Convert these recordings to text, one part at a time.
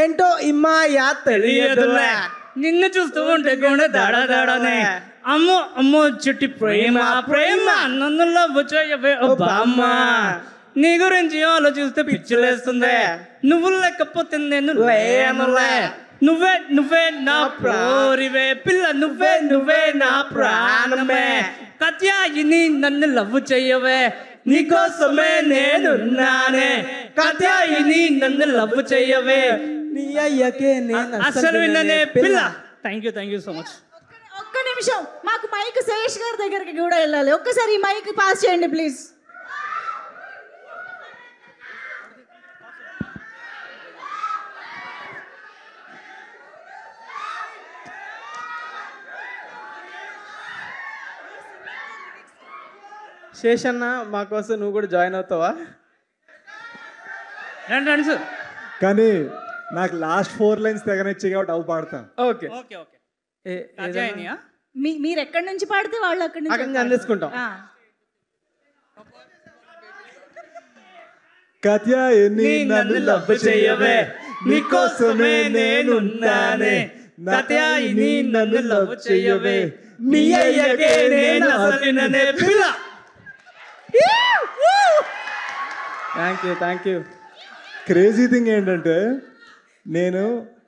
ఏంటో ఇమ్మాయా తెలియదులే నిన్ను చూస్తూ ఉంటే కూడా దాడానే అమ్మో అమ్మో చుట్టి ప్రేమ ప్రేమ నన్ను లవ్ చేయవే ఓ బామ్మ నీ గురించి ఆలోచిస్తే పిచ్చిలేస్తుంది నువ్వు లేకపోతే నేను లేనులే నువ్వే నువ్వే నా ప్రోరివే పిల్ల నువ్వే నువ్వే నా ప్రాణమే కత్యాయిని నన్ను లవ్ చెయ్యవే నీకోసమే నేనున్నానే కత్యాయిని నన్ను లవ్ చెయ్యవే నీ అయ్యకే నేను అసలు విన్ననే పిల్ల థ్యాంక్ యూ సో మచ్ ఒక్క నిమిషం మాకు మైక్ శేష్ గారి దగ్గరికి కూడా వెళ్ళాలి ఒక్కసారి ఈ మైక్ పాస్ చేయండి ప్లీజ్ శేషన్న మా కోసం నువ్వు కూడా జాయిన్ అవుతావా రండి సార్ కానీ నాకు లాస్ట్ 4 లైన్స్ తెగనిచ్చి కాబట్టి అవి పాడతాను. ఓకే ఓకే ఓకే ఏదైనా మీరు ఎక్కడి నుంచి పాడితే వాళ్ళు అక్కడి నుంచి అక్కడి నుంచి అందించుకుంటాం. కత్యాయిని నన్ను లవ్ చేయవే నీకోసమే నేనున్నానే కత్యాయిని నన్ను లవ్ చేయవే మీ అయ్యకే నేను అసలిననే పిల్ల. థ్యాంక్ యూ క్రేజీ థింగ్ ఏంటంటే నేను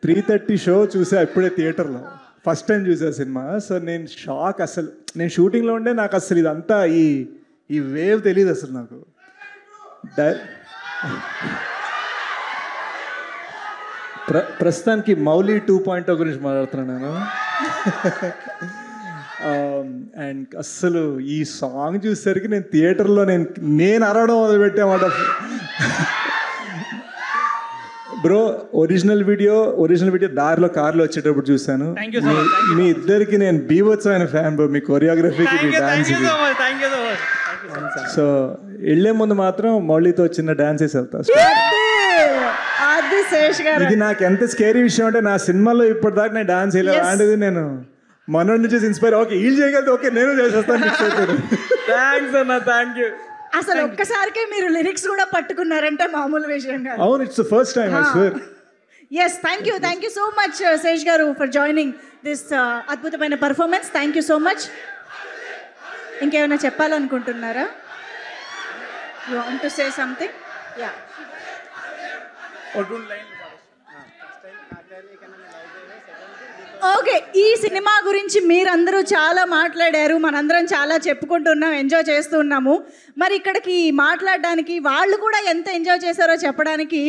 3:30 షో చూసా ఇప్పుడే థియేటర్లో ఫస్ట్ టైం చూసా సినిమా. సో నేను షాక్, అసలు నేను షూటింగ్లో ఉండే నాకు అసలు ఇదంతా ఈ వేవ్ తెలియదు అసలు నాకు. ప్రస్తుతానికి మౌలి 2.0 గురించి మాట్లాడుతున్నాను నేను. అండ్ అస్సలు ఈ సాంగ్ చూసేసరికి నేను థియేటర్లో నేను అరవడం మొదలుపెట్టామాట. బ్రో ఒరిజినల్ వీడియో దారిలో కార్లో వచ్చేటప్పుడు చూశాను. మీ ఇద్దరికి నేను బీభత్సమైన ఫ్యాన్ బ్రో, మీ కొరియోగ్రఫీకి మీ డాన్స్. సో వెళ్ళే ముందు మాత్రం మౌలితో చిన్న డాన్స్ వేసి వెళ్తా. ఇది నాకు ఎంత స్కేరీ విషయం అంటే నా సినిమాలో ఇప్పటిదాకా నేను డాన్స్ వేయలేదు. అలాంటిది నేను మనోడి నుంచి ఇన్స్పైర్ ఓకే వీళ్ళు చేయగలిగితే ఓకే నేను చేసేస్తాను. థ్యాంక్స్ అన్న, థ్యాంక్ యూ. అసలు ఒక్కసారికే మీరు లిరిక్స్ కూడా పట్టుకున్నారంటే మామూలు విషయం కాదు. అవును, it's the first time I swear. Yes, thank you so much Shesh గారు ఫర్ జాయినింగ్ దిస్ అద్భుతమైన performance. Thank you so much. ఇంకేమైనా చెప్పాలనుకుంటున్నారా? You want to say something? Yeah, okay. ఈ సినిమా గురించి మీరందరూ చాలా మాట్లాడారు, మనందరం చాలా చెప్పుకుంటున్నాం, ఎంజాయ్ చేస్తున్నాము. మరి ఇక్కడికి మాట్లాడడానికి వాళ్ళు కూడా ఎంత ఎంజాయ్ చేశారో చెప్పడానికి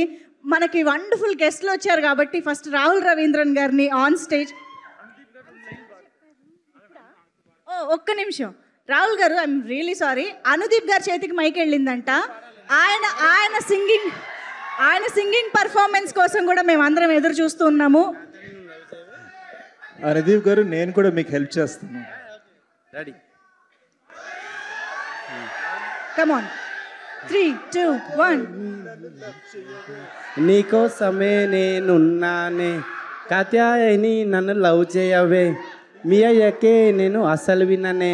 మనకి వండర్ఫుల్ గెస్ట్లు వచ్చారు. కాబట్టి ఫస్ట్ రాహుల్ రవీంద్రన్ గారిని ఆన్ స్టేజ్. ఒక్క నిమిషం రాహుల్ గారు, ఐఎమ్ రియలీ సారీ, అనుదీప్ గారి చేతికి మైక్ వెళ్ళిందంట. ఆయన సింగింగ్ పర్ఫార్మెన్స్ కోసం కూడా మేము అందరం ఎదురు చూస్తూ ఉన్నాము. అనుదీప్ గారు, నేను కూడా మీకు హెల్ప్ చేస్తాను. Ready, come on, 3, 2, 1. నీకోసమే నేనున్నానే కాత్యాయని నన్ను లవ్ చేయవే మీ అయ్యకే నేను అసలు విననే.